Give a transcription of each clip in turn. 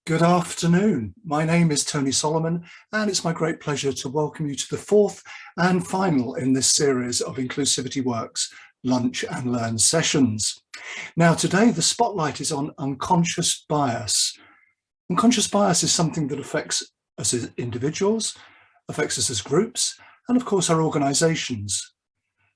Good afternoon. My name is Tony Solomon, and it's my great pleasure to welcome you to the fourth and final in this series of Inclusivity Works Lunch and Learn sessions. Now, today the spotlight is on unconscious bias. Unconscious bias is something that affects us as individuals, affects us as groups, and of course our organisations.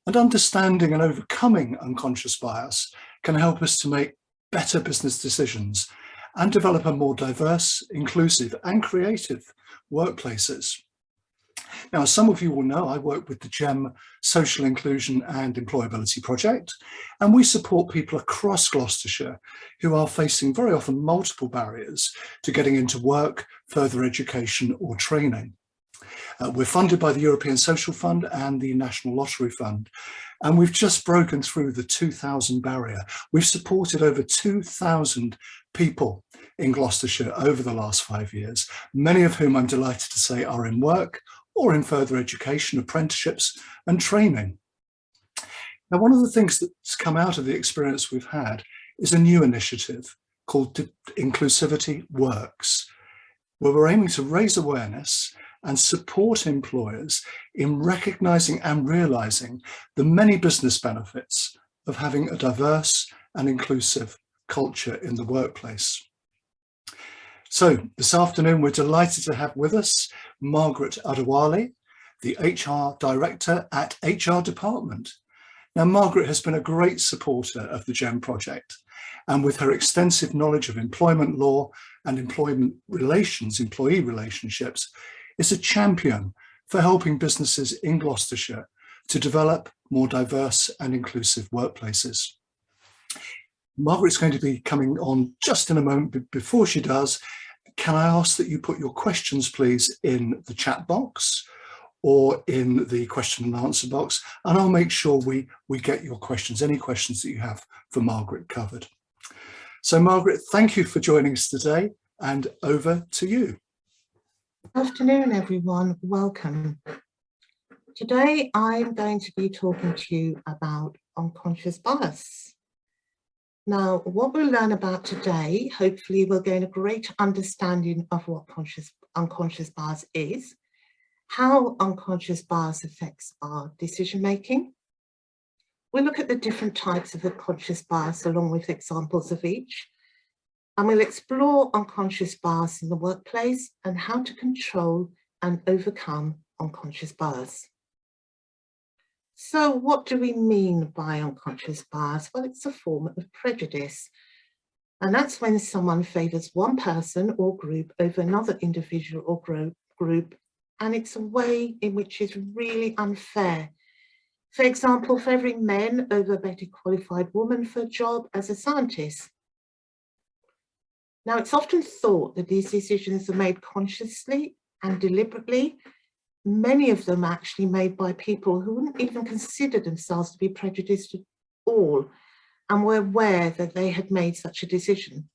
And understanding and overcoming unconscious bias can help us to make better business decisions and develop a more diverse, inclusive and creative workplaces. Now, as some of you will know, I work with the GEM Social Inclusion and Employability Project, and we support people across Gloucestershire who are facing very often multiple barriers to getting into work, further education or training. We're funded by the European Social Fund and the National Lottery Fund, and we've just broken through the 2,000 barrier. We've supported over 2,000 people in Gloucestershire over the last 5 years, many of whom I'm delighted to say are in work or in further education, apprenticeships and training. Now, one of the things that's come out of the experience we've had is a new initiative called Inclusivity Works, where we're aiming to raise awareness and support employers in recognising and realising the many business benefits of having a diverse and inclusive culture in the workplace. So this afternoon, we're delighted to have with us Margaret Adewale, the HR Director at HR Department. Now, Margaret has been a great supporter of the GEM project, and with her extensive knowledge of employment law and employment relations, employee relationships, is a champion for helping businesses in Gloucestershire to develop more diverse and inclusive workplaces. Margaret's going to be coming on just in a moment, but before she does, can I ask that you put your questions, please, in the chat box or in the question and answer box, and I'll make sure we get your questions, any questions that you have for Margaret covered. So Margaret, thank you for joining us today, and over to you. Good afternoon, everyone. Welcome. Today, I'm going to be talking to you about unconscious bias. Now, what we'll learn about today, hopefully we'll gain a great understanding of what unconscious bias is, how unconscious bias affects our decision-making. We'll look at the different types of unconscious bias along with examples of each. And we'll explore unconscious bias in the workplace and how to control and overcome unconscious bias. So what do we mean by unconscious bias? Well, it's a form of prejudice. And that's when someone favours one person or group over another individual or group. And it's a way in which is really unfair. For example, favouring men over a better qualified woman for a job as a scientist. Now, it's often thought that these decisions are made consciously and deliberately. Many of them are actually made by people who wouldn't even consider themselves to be prejudiced at all and were aware that they had made such a decision.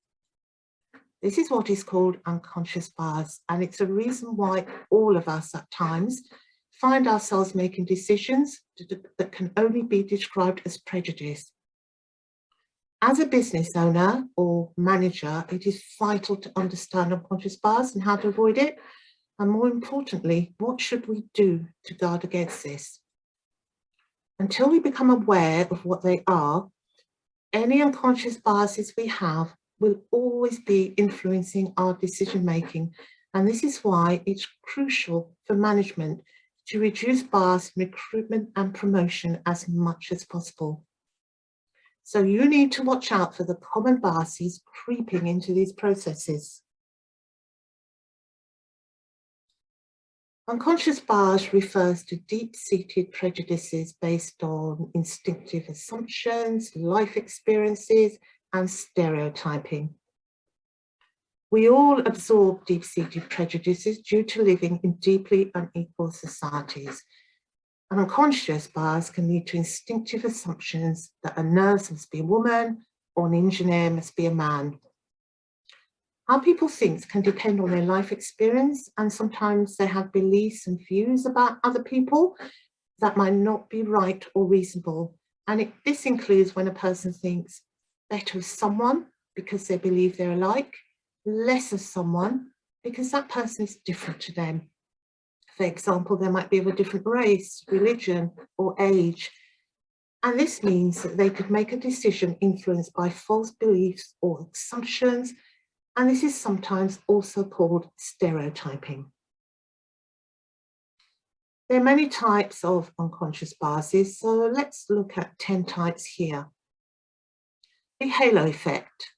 This is what is called unconscious bias, and it's a reason why all of us at times find ourselves making decisions that can only be described as prejudice. As a business owner or manager, it is vital to understand unconscious bias and how to avoid it. And more importantly, what should we do to guard against this? Until we become aware of what they are, any unconscious biases we have will always be influencing our decision-making. And this is why it's crucial for management to reduce bias in recruitment and promotion as much as possible. So you need to watch out for the common biases creeping into these processes. Unconscious bias refers to deep-seated prejudices based on instinctive assumptions, life experiences, and stereotyping. We all absorb deep-seated prejudices due to living in deeply unequal societies. An unconscious bias can lead to instinctive assumptions that a nurse must be a woman or an engineer must be a man. How people think can depend on their life experience, and sometimes they have beliefs and views about other people that might not be right or reasonable. And this includes when a person thinks better of someone because they believe they're alike, less of someone because that person is different to them. For example, they might be of a different race, religion, or age. And this means that they could make a decision influenced by false beliefs or assumptions. And this is sometimes also called stereotyping. There are many types of unconscious biases, so let's look at 10 types here. The halo effect.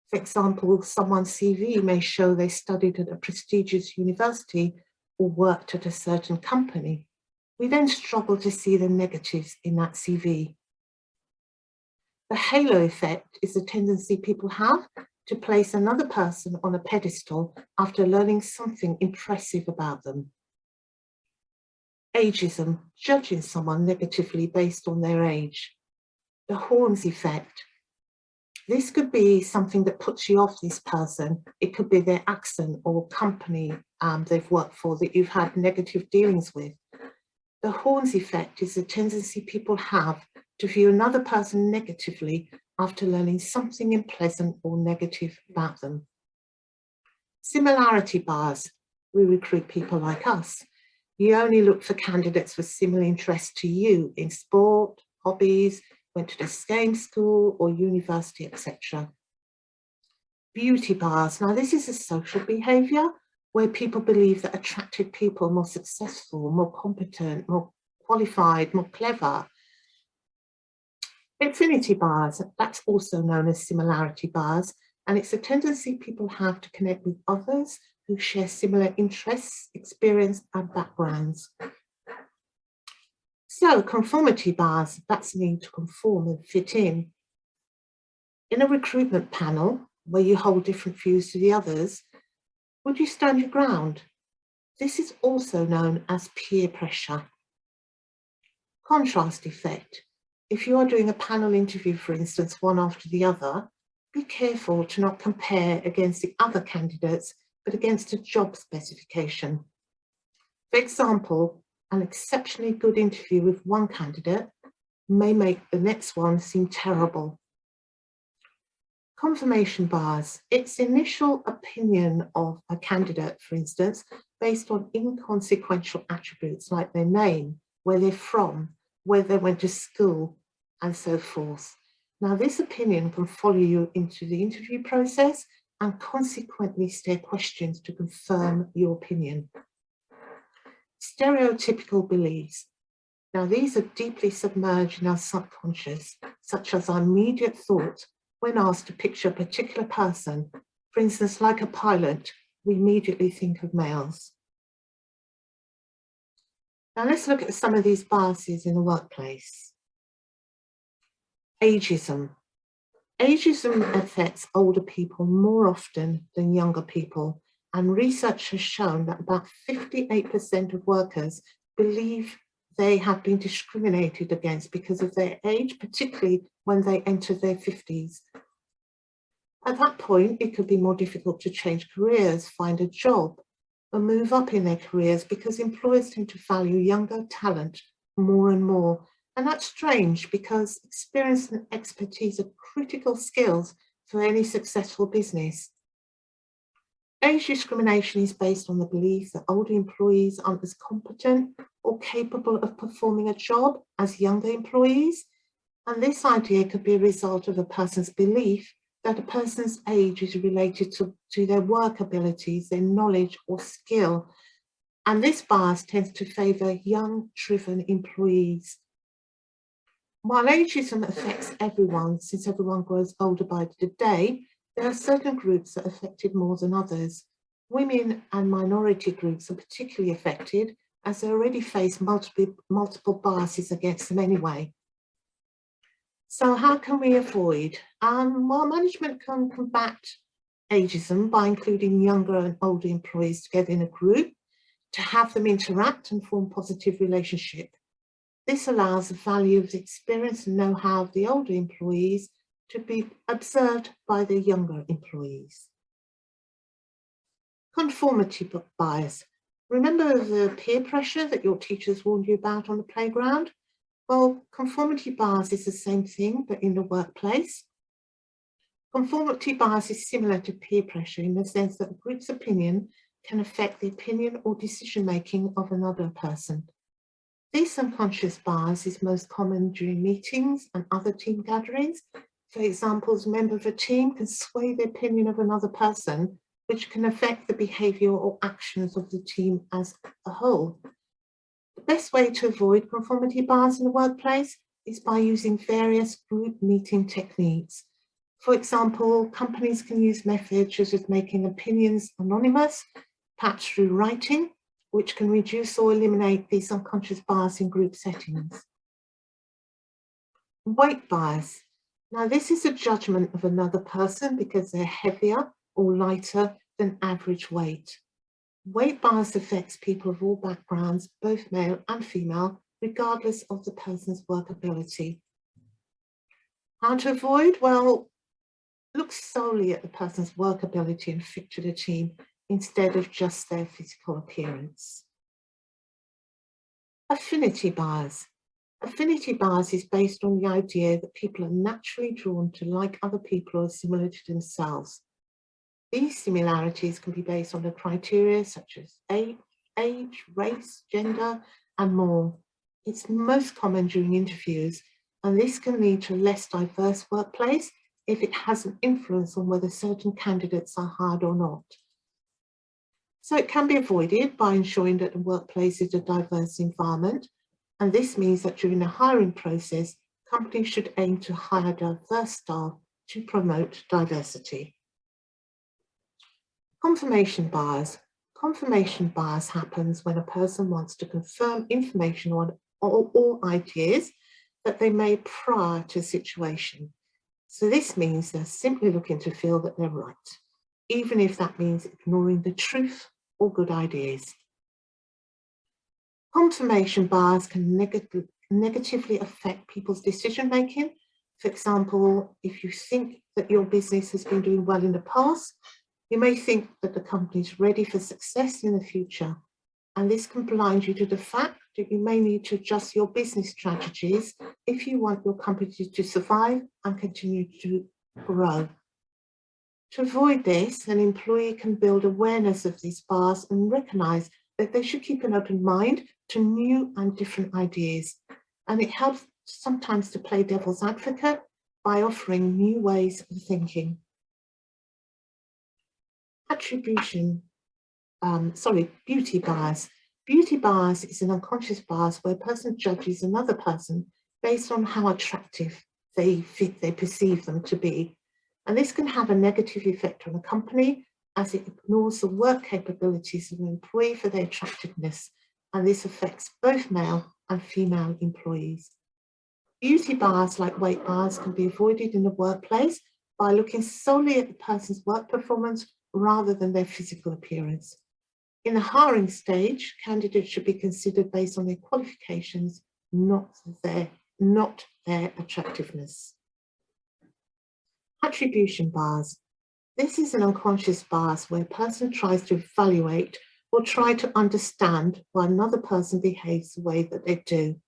For example, someone's CV may show they studied at a prestigious university or worked at a certain company. We then struggle to see the negatives in that CV. The halo effect is a tendency people have to place another person on a pedestal after learning something impressive about them. Ageism, judging someone negatively based on their age. The horns effect. This could be something that puts you off this person. It could be their accent or company they've worked for that you've had negative dealings with. The horns effect is a tendency people have to view another person negatively after learning something unpleasant or negative about them. Similarity bias. We recruit people like us. You only look for candidates with similar interests to you in sport, hobbies, went to the same school or university, etc. Beauty bias. Now, this is a social behaviour where people believe that attractive people are more successful, more competent, more qualified, more clever. Affinity bias, that's also known as similarity bias, and it's a tendency people have to connect with others who share similar interests, experience, and backgrounds. So, conformity bias, that's the need to conform and fit in. In a recruitment panel, where you hold different views to the others, would you stand your ground? This is also known as peer pressure. Contrast effect. If you are doing a panel interview, for instance, one after the other, be careful to not compare against the other candidates, but against a job specification. For example, an exceptionally good interview with one candidate may make the next one seem terrible. Confirmation bias. It's initial opinion of a candidate, for instance, based on inconsequential attributes like their name, where they're from, where they went to school, and so forth. Now, this opinion can follow you into the interview process and consequently stir questions to confirm your opinion. Stereotypical beliefs. Now, these are deeply submerged in our subconscious, such as our immediate thought when asked to picture a particular person. For instance, like a pilot, we immediately think of males. Now, let's look at some of these biases in the workplace. Ageism. Ageism affects older people more often than younger people, and research has shown that about 58% of workers believe they have been discriminated against because of their age, particularly when they enter their 50s. At that point, it could be more difficult to change careers, find a job, or move up in their careers because employers tend to value younger talent more and more. And that's strange because experience and expertise are critical skills for any successful business. Age discrimination is based on the belief that older employees aren't as competent or capable of performing a job as younger employees. And this idea could be a result of a person's belief that a person's age is related to their work abilities, their knowledge or skill. And this bias tends to favour young, driven employees. While ageism affects everyone, since everyone grows older by the day, there are certain groups that are affected more than others. Women and minority groups are particularly affected as they already face multiple biases against them anyway. So how can we avoid? Well, management can combat ageism by including younger and older employees together in a group to have them interact and form positive relationship. This allows the value of the experience and know-how of the older employees to be observed by the younger employees. Conformity bias. Remember the peer pressure that your teachers warned you about on the playground? Well, conformity bias is the same thing, but in the workplace. Conformity bias is similar to peer pressure in the sense that a group's opinion can affect the opinion or decision-making of another person. This unconscious bias is most common during meetings and other team gatherings. For example, a member of a team can sway the opinion of another person, which can affect the behaviour or actions of the team as a whole. The best way to avoid conformity bias in the workplace is by using various group meeting techniques. For example, companies can use methods such as making opinions anonymous, perhaps through writing, which can reduce or eliminate these unconscious bias in group settings. Weight bias. Now, this is a judgment of another person because they're heavier or lighter than average weight. Weight bias affects people of all backgrounds, both male and female, regardless of the person's work ability. How to avoid? Well, look solely at the person's work ability and fit to the team instead of just their physical appearance. Affinity bias. Affinity bias is based on the idea that people are naturally drawn to like other people or similar to themselves. These similarities can be based on the criteria such as age, race, gender, and more. It's most common during interviews, and this can lead to a less diverse workplace if it has an influence on whether certain candidates are hired or not. So it can be avoided by ensuring that the workplace is a diverse environment, and this means that during the hiring process, companies should aim to hire diverse staff to promote diversity. Confirmation bias. Confirmation bias happens when a person wants to confirm information on or ideas that they made prior to a situation. So this means they're simply looking to feel that they're right, even if that means ignoring the truth or good ideas. Confirmation bias can negatively affect people's decision-making. For example, if you think that your business has been doing well in the past, you may think that the company is ready for success in the future. And this can blind you to the fact that you may need to adjust your business strategies if you want your company to survive and continue to grow. To avoid this, an employee can build awareness of these bias and recognise that they should keep an open mind to new and different ideas. And it helps sometimes to play devil's advocate by offering new ways of thinking. Beauty bias. Beauty bias is an unconscious bias where a person judges another person based on how attractive they perceive them to be. And this can have a negative effect on a company as it ignores the work capabilities of an employee for their attractiveness. And this affects both male and female employees. Beauty bias, like weight bias, can be avoided in the workplace by looking solely at the person's work performance rather than their physical appearance. In the hiring stage, candidates should be considered based on their qualifications, not their attractiveness. Attribution bias. This is an unconscious bias where a person tries to evaluate or try to understand why another person behaves the way that they do.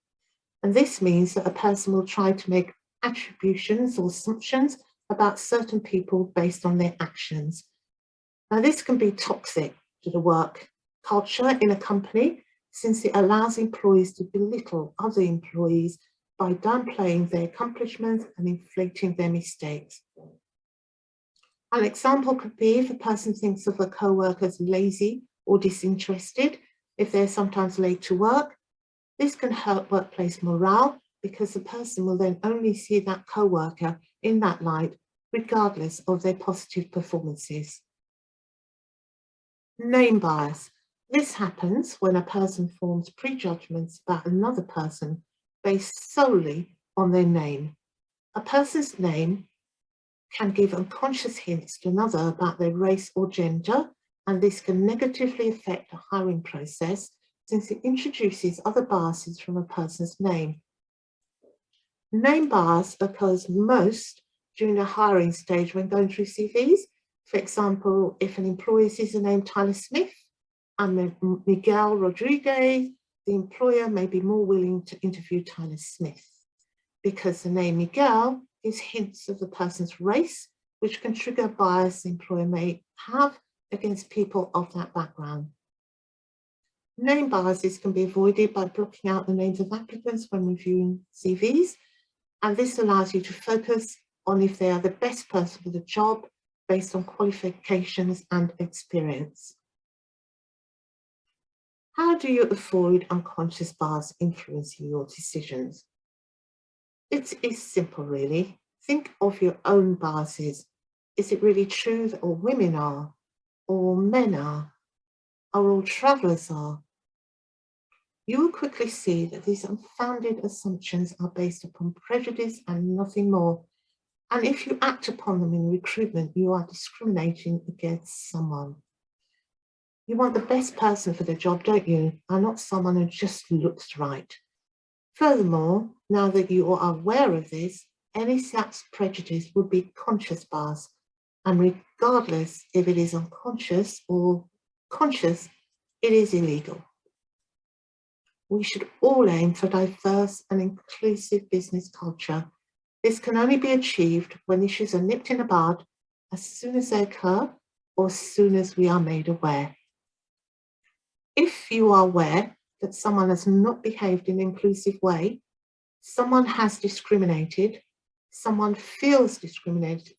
And this means that a person will try to make attributions or assumptions about certain people based on their actions. Now, this can be toxic to the work culture in a company since it allows employees to belittle other employees by downplaying their accomplishments and inflating their mistakes. An example could be if a person thinks of a co-worker as lazy or disinterested, if they're sometimes late to work. This can hurt workplace morale because the person will then only see that co-worker in that light, regardless of their positive performances. Name bias. This happens when a person forms prejudgments about another person based solely on their name. A person's name can give unconscious hints to another about their race or gender, and this can negatively affect the hiring process since it introduces other biases from a person's name. Name bias occurs most during the hiring stage when going through CVs. For example, if an employer sees the name Tyler Smith and Miguel Rodriguez, the employer may be more willing to interview Tyler Smith because the name Miguel gives hints of the person's race which can trigger bias the employer may have against people of that background. Name biases can be avoided by blocking out the names of applicants when reviewing CVs, and this allows you to focus on if they are the best person for the job based on qualifications and experience. How do you avoid unconscious bias influencing your decisions? It is simple, really. Think of your own biases. Is it really true that all women are, or men are, or all travellers are? You will quickly see that these unfounded assumptions are based upon prejudice and nothing more. And if you act upon them in recruitment, you are discriminating against someone. You want the best person for the job, don't you? And not someone who just looks right. Furthermore, now that you are aware of this, any such prejudice would be conscious bias. And regardless if it is unconscious or conscious, it is illegal. We should all aim for diverse and inclusive business culture. This can only be achieved when issues are nipped in the bud as soon as they occur or as soon as we are made aware. If you are aware that someone has not behaved in an inclusive way, someone has discriminated, someone feels discriminated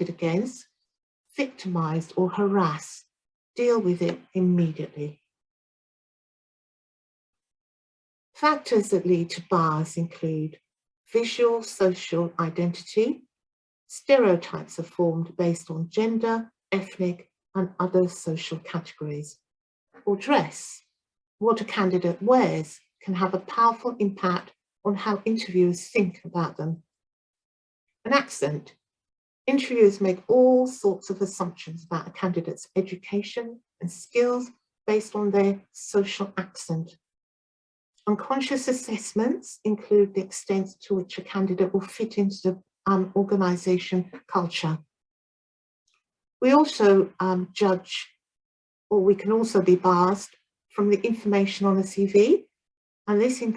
against, victimized or harassed, deal with it immediately. Factors that lead to bias include visual social identity. Stereotypes are formed based on gender, ethnic, and other social categories. Or dress. What a candidate wears can have a powerful impact on how interviewers think about them. An accent. Interviewers make all sorts of assumptions about a candidate's education and skills based on their social accent. Unconscious assessments include the extent to which a candidate will fit into the organisation culture. We also judge, or we can also be biased from the information on a CV, and this can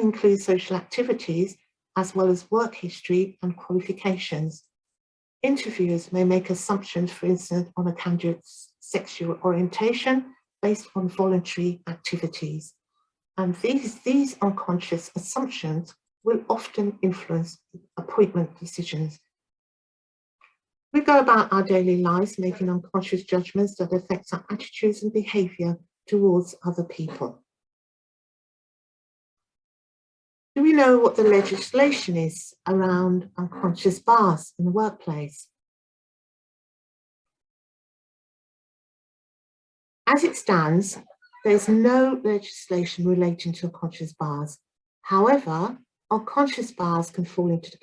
include social activities as well as work history and qualifications. Interviewers may make assumptions, for instance, on a candidate's sexual orientation based on voluntary activities. And these unconscious assumptions will often influence appointment decisions. We go about our daily lives making unconscious judgments that affect our attitudes and behaviour towards other people. Do we know what the legislation is around unconscious bias in the workplace? As it stands, there is no legislation relating to unconscious bias. However, unconscious bias can fall into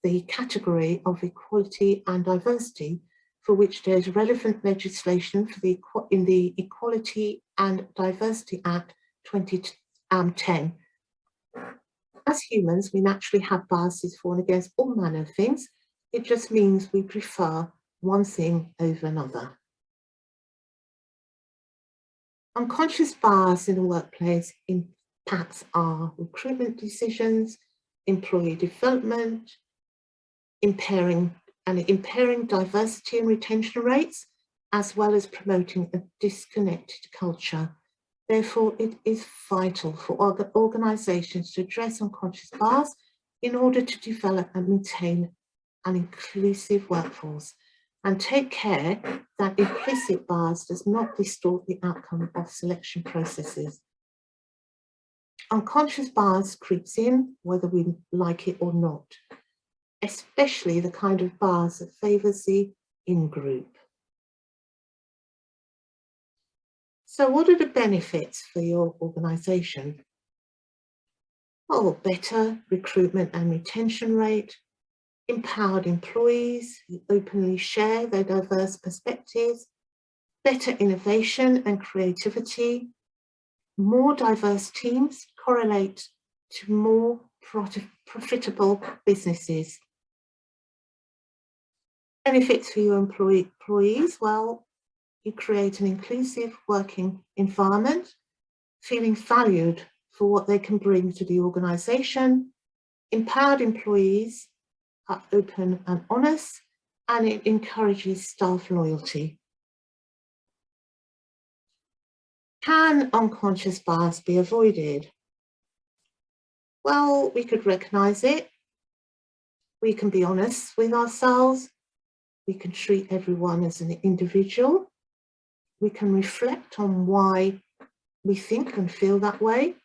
the category of equality and diversity, for which there is relevant legislation in the Equality and Diversity Act 2010. As humans, we naturally have biases for and against all manner of things. It just means we prefer one thing over another. Unconscious bias in the workplace impacts our recruitment decisions, employee development, impairing diversity and retention rates, as well as promoting a disconnected culture. Therefore, it is vital for organisations to address unconscious bias in order to develop and maintain an inclusive workforce, and take care that implicit bias does not distort the outcome of selection processes. Unconscious bias creeps in whether we like it or not, especially the kind of bias that favours the in-group. So what are the benefits for your organisation? Well, better recruitment and retention rate, empowered employees who openly share their diverse perspectives, better innovation and creativity, more diverse teams correlate to more profitable businesses. Benefits for your employees, well, you create an inclusive working environment, feeling valued for what they can bring to the organisation. Empowered employees are open and honest, and it encourages staff loyalty. Can unconscious bias be avoided? Well, we could recognise it. We can be honest with ourselves. We can treat everyone as an individual. We can reflect on why we think and feel that way.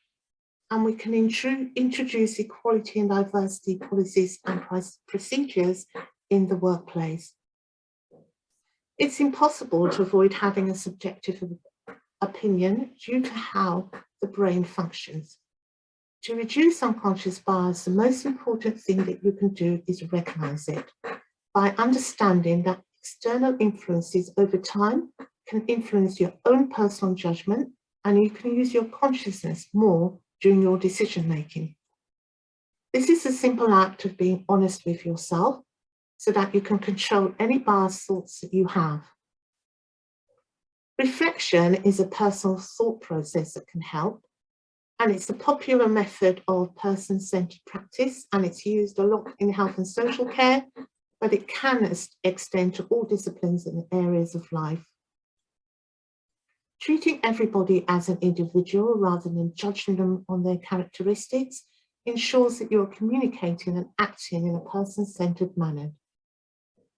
And we can introduce equality and diversity policies and procedures in the workplace. It's impossible to avoid having a subjective opinion due to how the brain functions. To reduce unconscious bias, the most important thing that you can do is recognise it by understanding that external influences over time can influence your own personal judgment, and you can use your consciousness more during your decision making. This is a simple act of being honest with yourself so that you can control any biased thoughts that you have. Reflection is a personal thought process that can help, and it's a popular method of person-centered practice, and it's used a lot in health and social care, but it can extend to all disciplines and areas of life. Treating everybody as an individual rather than judging them on their characteristics ensures that you're communicating and acting in a person-centered manner.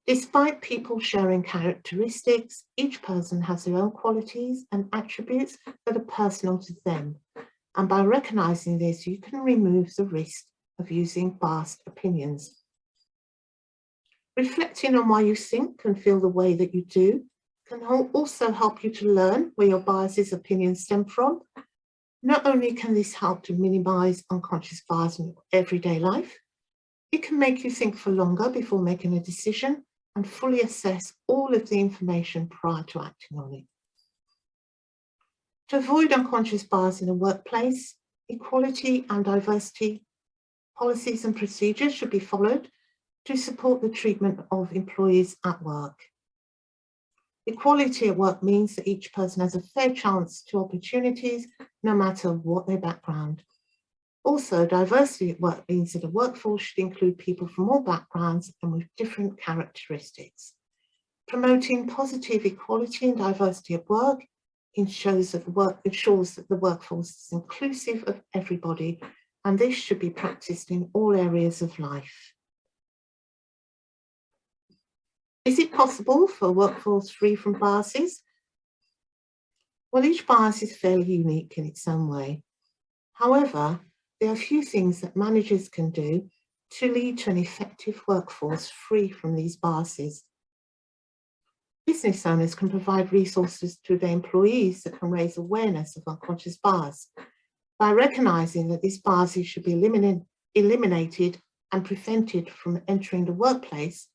Despite people sharing characteristics, each person has their own qualities and attributes that are personal to them. And by recognizing this, you can remove the risk of using biased opinions. Reflecting on why you think and feel the way that you do can also help you to learn where your biases opinions stem from. Not only can this help to minimize unconscious bias in your everyday life, it can make you think for longer before making a decision and fully assess all of the information prior to acting on it. To avoid unconscious bias in a workplace, equality and diversity policies and procedures should be followed to support the treatment of employees at work. Equality at work means that each person has a fair chance to opportunities, no matter what their background. Also, diversity at work means that a workforce should include people from all backgrounds and with different characteristics. Promoting positive equality and diversity at work ensures that the workforce is inclusive of everybody, and this should be practiced in all areas of life. Is it possible for a workforce free from biases? Well, each bias is fairly unique in its own way. However, there are a few things that managers can do to lead to an effective workforce free from these biases. Business owners can provide resources to their employees that can raise awareness of unconscious bias by recognising that these biases should be eliminated and prevented from entering the workplace.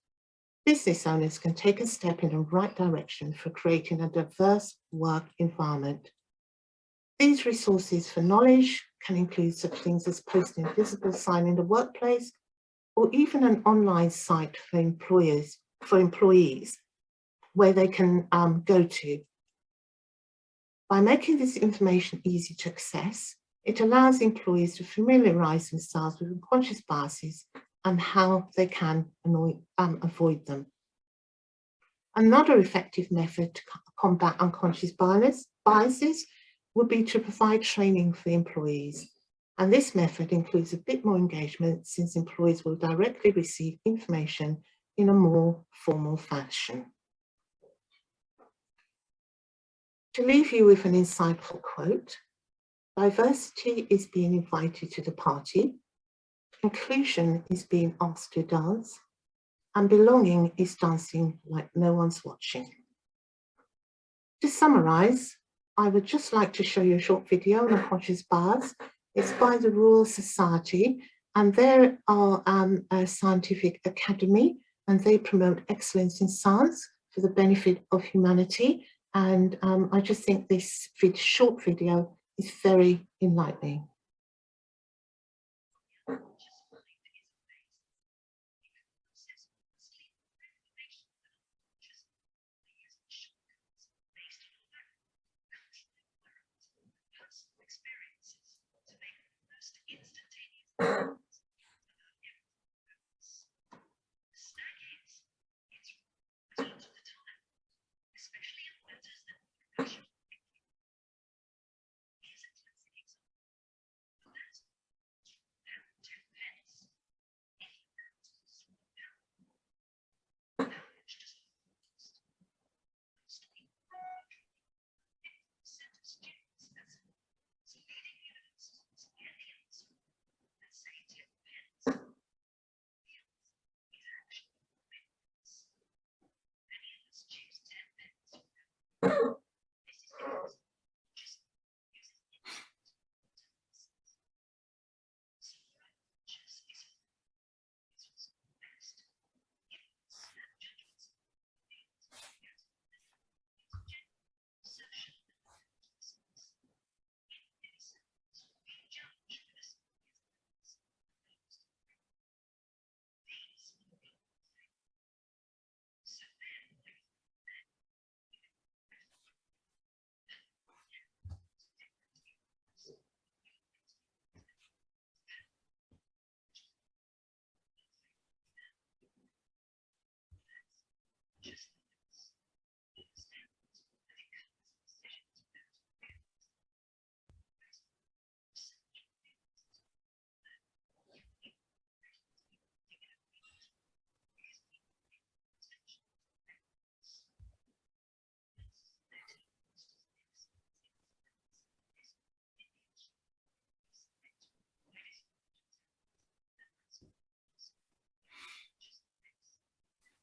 Business owners can take a step in the right direction for creating a diverse work environment. These resources for knowledge can include such things as posting a visible sign in the workplace, or even an online site for employees where they can go to. By making this information easy to access, it allows employees to familiarise themselves with unconscious biases and how they can avoid them. Another effective method to combat unconscious biases would be to provide training for employees. And this method includes a bit more engagement, since employees will directly receive information in a more formal fashion. To leave you with an insightful quote, diversity is being invited to the party, inclusion is being asked to dance, and belonging is dancing like no one's watching. To summarise, I would just like to show you a short video on unconscious bias. It's by the Royal Society, and they are a scientific academy, and they promote excellence in science for the benefit of humanity. And I just think this short video is very enlightening.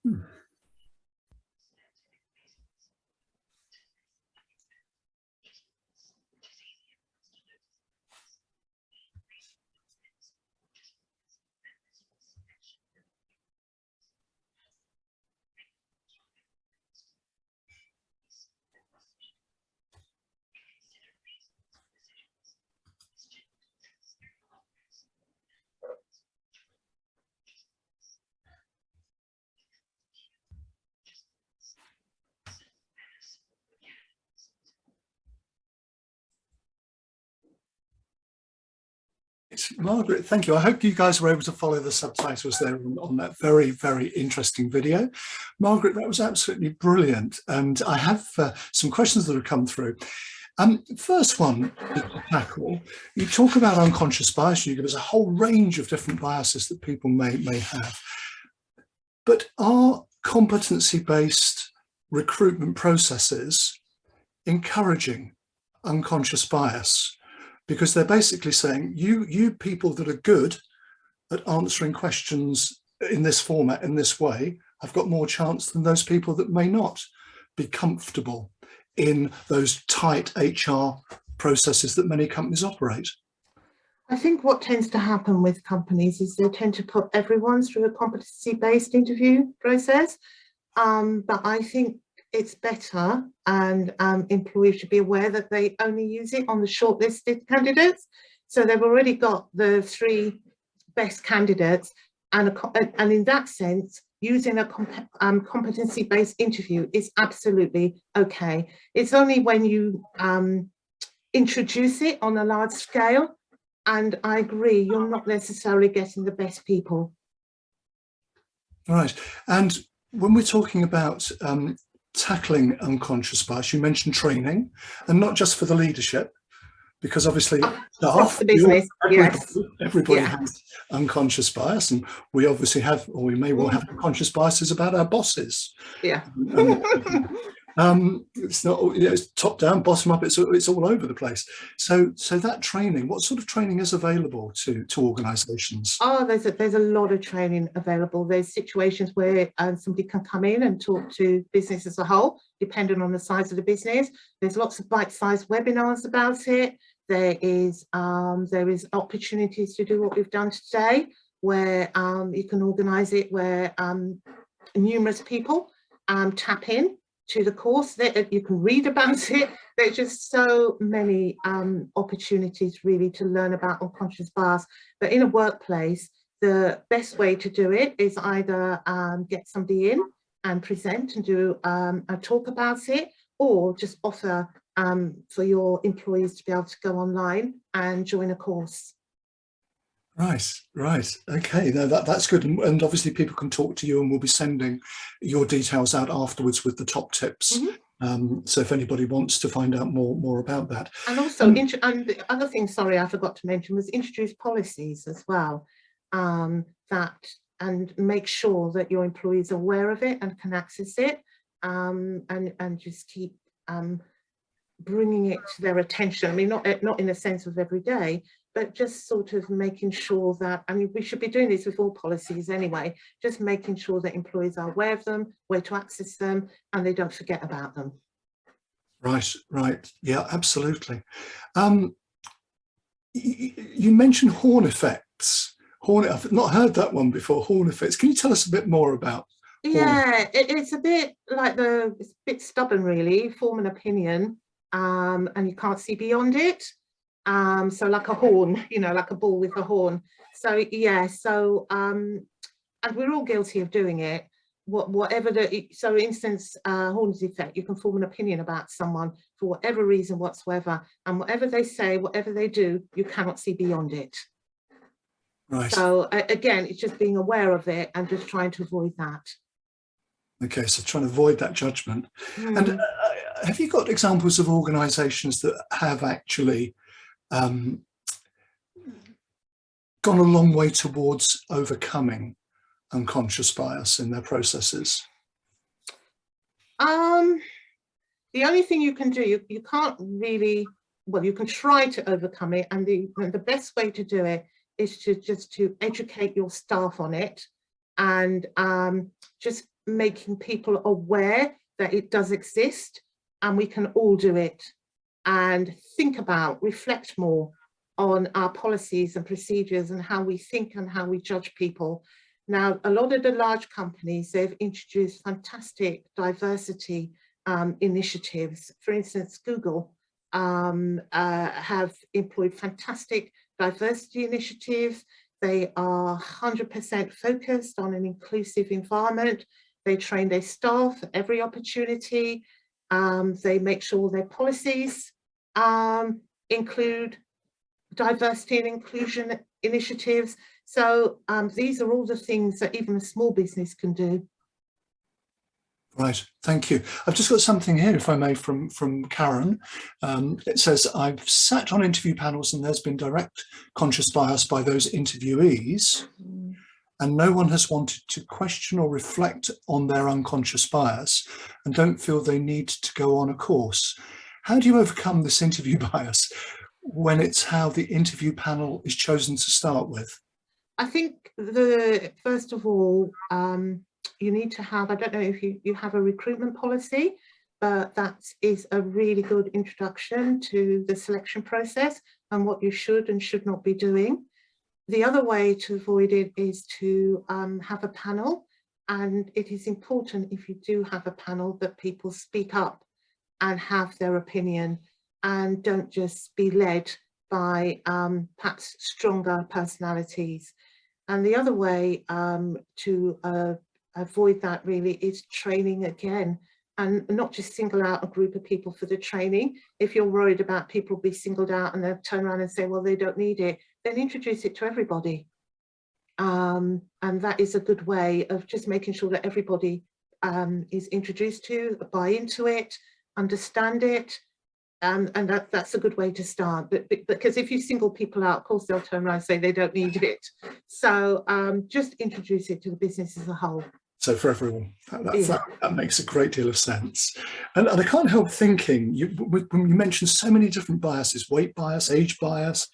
Hmm. Margaret, thank you. I hope you guys were able to follow the subtitles there on that very, very interesting video. Margaret, that was absolutely brilliant. And I have some questions that have come through. First one to tackle, you talk about unconscious bias, you give us a whole range of different biases that people may have. But are competency-based recruitment processes encouraging unconscious bias? Because they're basically saying, you people that are good at answering questions in this format, in this way, have got more chance than those people that may not be comfortable in those tight HR processes that many companies operate. I think what tends to happen with companies is they tend to put everyone through a competency-based interview process. But I think it's better, and employees should be aware that they only use it on the shortlisted candidates. So they've already got the 3 best candidates, and in that sense, using a competency-based interview is absolutely okay. It's only when you introduce it on a large scale, and I agree, you're not necessarily getting the best people. Right, and when we're talking about tackling unconscious bias, you mentioned training, and not just for the leadership, because obviously across the business, everybody has unconscious bias, and we obviously have, or we may well have unconscious biases about our bosses. Yeah. It's not, it's top down, bottom up, it's all over the place. So that training, what sort of training is available to organisations? Oh, there's a lot of training available. There's situations where somebody can come in and talk to business as a whole, depending on the size of the business. There's lots of bite-sized webinars about it. There is opportunities to do what we've done today, where you can organise it where numerous people tap in to the course, that you can read about it. There's just so many opportunities really to learn about unconscious bias. But in a workplace, the best way to do it is either get somebody in and present and do a talk about it, or just offer for your employees to be able to go online and join a course. Right. Okay, no, that's good. And obviously people can talk to you, and we'll be sending your details out afterwards with the top tips. So if anybody wants to find out more about that. And also, and the other thing, sorry, I forgot to mention, was introduce policies as well, and make sure that your employees are aware of it and can access it, and just keep bringing it to their attention. I mean, not in a sense of every day, but just sort of making sure that, I mean, we should be doing this with all policies anyway, just making sure that employees are aware of them, where to access them, and they don't forget about them. Right. Yeah, absolutely. You mentioned horn effects. I've not heard that one before, horn effects. Can you tell us a bit more about? Yeah, it's a bit like it's a bit stubborn, really, form an opinion, and you can't see beyond it. So like a horn, like a ball with a horn. So yeah, and we're all guilty of doing it. Whatever so for instance, horn's effect, you can form an opinion about someone for whatever reason whatsoever, and whatever they say, whatever they do, you cannot see beyond it. Right. So again, it's just being aware of it and just trying to avoid that. Okay, so trying to avoid that judgment. And have you got examples of organisations that have actually gone a long way towards overcoming unconscious bias in their processes? The only thing you can do, you can't really, well, you can try to overcome it, and the best way to do it is to educate your staff on it, and just making people aware that it does exist and we can all do it, and think about, reflect more on our policies and procedures and how we think and how we judge people. Now, a lot of the large companies, they've introduced fantastic diversity initiatives. For instance, Google have employed fantastic diversity initiatives. They are 100% focused on an inclusive environment. They train their staff at every opportunity. They make sure their policies include diversity and inclusion initiatives. So these are all the things that even a small business can do. Right, thank you. I've just got something here, if I may, from Karen. It says, I've sat on interview panels and there's been direct conscious bias by those interviewees, and no one has wanted to question or reflect on their unconscious bias and don't feel they need to go on a course. How do you overcome this interview bias when it's how the interview panel is chosen to start with? I think first of all, you need to have, I don't know if you have a recruitment policy, but that is a really good introduction to the selection process and what you should and should not be doing. The other way to avoid it is to have a panel, and it is important, if you do have a panel, that people speak up and have their opinion and don't just be led by perhaps stronger personalities. And the other way to avoid that really is training again, and not just single out a group of people for the training. If you're worried about people be singled out and they'll turn around and say, well, they don't need it, then introduce it to everybody. And that is a good way of just making sure that everybody is introduced to, buy into it, understand it. And that's a good way to start. But because if you single people out, of course, they'll turn around and say they don't need it. So just introduce it to the business as a whole. So for everyone, that makes a great deal of sense. And I can't help thinking, when you mentioned so many different biases, weight bias, age bias,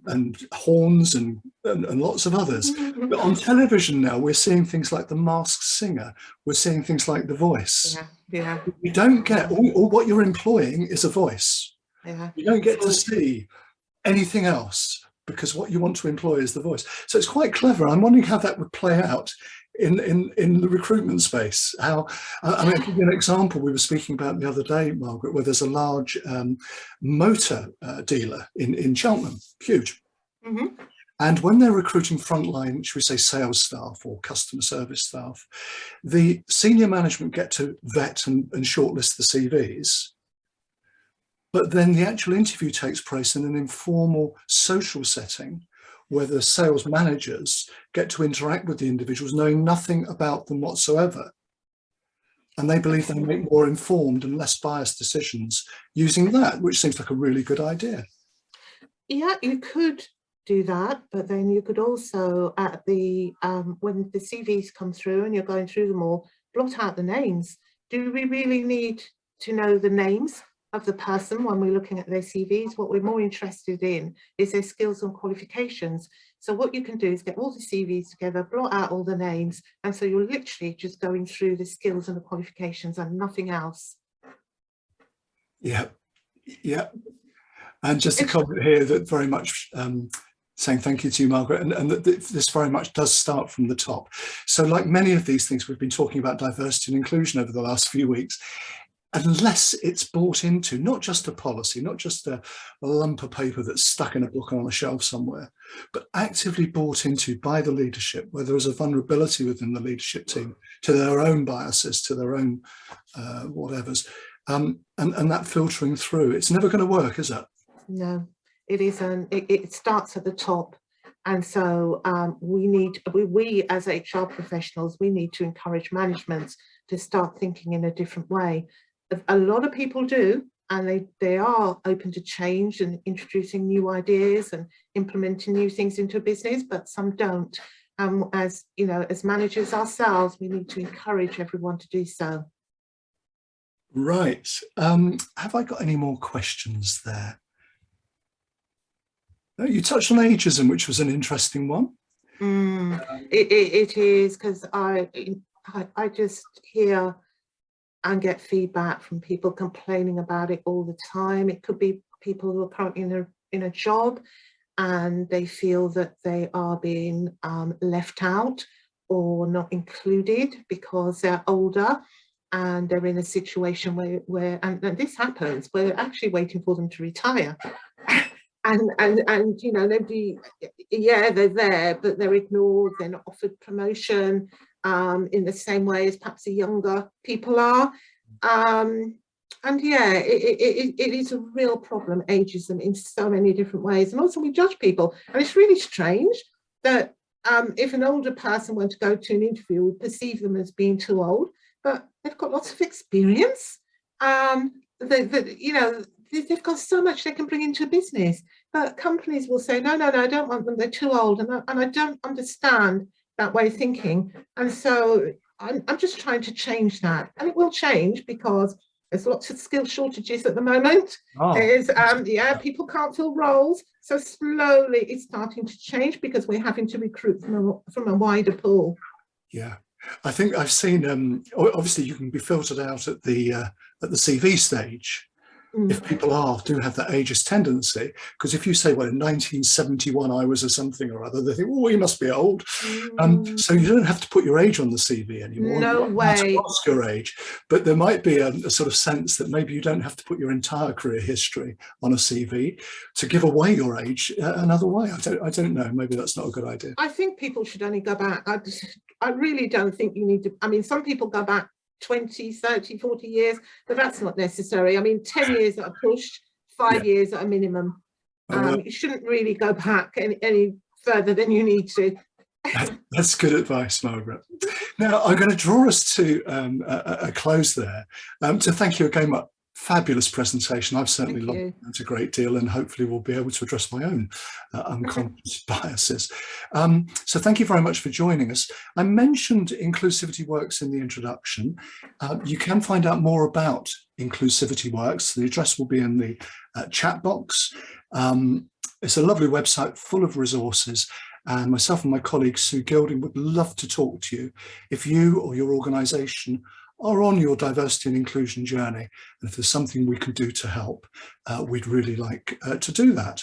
and horns, and lots of others. But on television now, we're seeing things like The Masked Singer. We're seeing things like The Voice. Yeah. You don't get, all what you're employing is a voice. Yeah. You don't get to see anything else, because what you want to employ is the voice. So it's quite clever. I'm wondering how that would play out in the recruitment space. How, I mean, I'll give you an example we were speaking about the other day, Margaret, where there's a large motor dealer in Cheltenham, huge. Mm-hmm. And when they're recruiting frontline, should we say, sales staff or customer service staff, the senior management get to vet and shortlist the CVs. But then the actual interview takes place in an informal social setting where the sales managers get to interact with the individuals knowing nothing about them whatsoever. And they believe they make more informed and less biased decisions using that, which seems like a really good idea. Yeah, you could do that, but then you could also, at the when the CVs come through and you're going through them all, blot out the names. Do we really need to know the names of the person when we're looking at their CVs? What we're more interested in is their skills and qualifications. So what you can do is get all the CVs together, blot out all the names, and so you're literally just going through the skills and the qualifications and nothing else. Yeah. And just a comment here that very much saying thank you to you, Margaret, and that this very much does start from the top. So like many of these things, we've been talking about diversity and inclusion over the last few weeks. Unless it's bought into, not just a policy, not just a lump of paper that's stuck in a book on a shelf somewhere, but actively bought into by the leadership, where there is a vulnerability within the leadership team to their own biases, to their own whatevers, and that filtering through, it's never going to work, is it? No, it isn't. It starts at the top. And so we as HR professionals, we need to encourage management to start thinking in a different way. A lot of people do, and they are open to change and introducing new ideas and implementing new things into a business, but some don't. As you know, as managers ourselves, we need to encourage everyone to do so. Right. Have I got any more questions there? No, you touched on ageism, which was an interesting one. It is, because I just hear and get feedback from people complaining about it all the time. It could be people who are currently in a job and they feel that they are being left out or not included because they're older and they're in a situation where and this happens, we're actually waiting for them to retire. And you know, nobody, yeah, they're there, but they're ignored, they're not offered promotion in the same way as perhaps the younger people are. And yeah, it is a real problem, ageism, in so many different ways. And also we judge people, and it's really strange that if an older person were to go to an interview, we perceive them as being too old, but they've got lots of experience. You know, they've got so much they can bring into a business, but companies will say, no, I don't want them, they're too old. And I don't understand that way of thinking. And so I'm just trying to change that. And it will change because there's lots of skill shortages at the moment. There's, yeah, people can't fill roles. So slowly it's starting to change because we're having to recruit from a wider pool. Yeah, I think I've seen, obviously you can be filtered out at the CV stage. If people do have that ageist tendency, because if you say, well, in 1971 I was a something or other, they think, oh, you must be old. So you don't have to put your age on the CV anymore. No way. Ask your age, but there might be a sort of sense that maybe you don't have to put your entire career history on a CV to give away your age another way. I don't know. Maybe that's not a good idea. I think people should only go back. I really don't think you need to. I mean, some people go back 20, 30, 40 years, but that's not necessary. I mean, 10 years at a push, 5 years at a minimum. You shouldn't really go back any further than you need to. That's good advice, Margaret. Now, I'm going to draw us to a close there. To thank you again, Mark. Fabulous presentation. I've certainly learned a great deal, and hopefully we'll be able to address my own unconscious biases. So thank you very much for joining us. I mentioned Inclusivity Works in the introduction. You can find out more about Inclusivity Works. The address will be in the chat box. It's a lovely website full of resources, and myself and my colleague Sue Gilding would love to talk to you if you or your organisation are on your diversity and inclusion journey. And if there's something we can do to help, we'd really like to do that.